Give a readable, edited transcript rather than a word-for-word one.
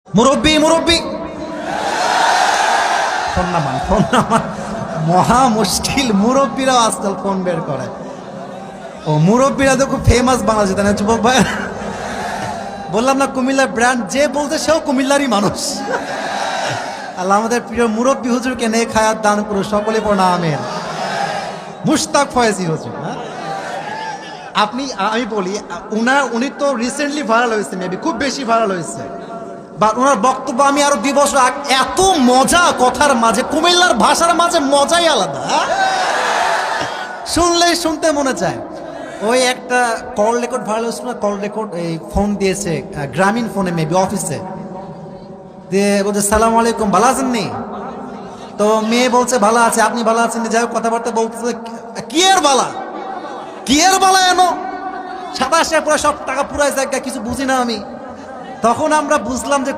মুরব্বী মুরব্বী ফোন নামান মহা মুশকিল। মুরব্বীরাও আজকাল ফোন বের করে। ও মুরব্বীরা তো খুব ফেমাস বাংলাদেশে, তাই না যুবক ভাই? বললাম না কুমিল্লার ব্র্যান্ড, যে বলতে সেও কুমিল্লারই মানুষ। আল্লাহ আমাদের প্রিয় মুরব্বী হুজুরকে নেক হায়াত দান করো, সকলে পড়া আমিন। মুশতাক ফয়েজি হুজুর, হ্যাঁ আমি বলি উনি তো রিসেন্টলি ভাইরাল হয়েছে, মেবি খুব বেশি ভাইরাল হয়েছে, বা ওনার বক্তব্য আমি আরো 2 বছর এত মজা কথার মাঝে, কুমিল্লার ভাষার মাঝে মজাই আলাদা, শুনলেই শুনতে মনে চায়। ওই একটা কল রেকর্ড ভাইরাল হয়েছিল না, কল রেকর্ড এই ফোন দিয়েছে গ্রামীণ ফোনে, মেবি অফিসে দিয়ে বলছে সালাম আলাইকুম, ভালো আছেন নি? তো মেয়ে বলছে ভালো আছে, আপনি ভালো আছেন? যাই হোক কথাবার্তা বলতেছে, কি এর বালা এনো 27 পুরো সব টাকা পুরাই জায়গা, কিছু বুঝি না আমি। তখন আমরা বুঝলাম যে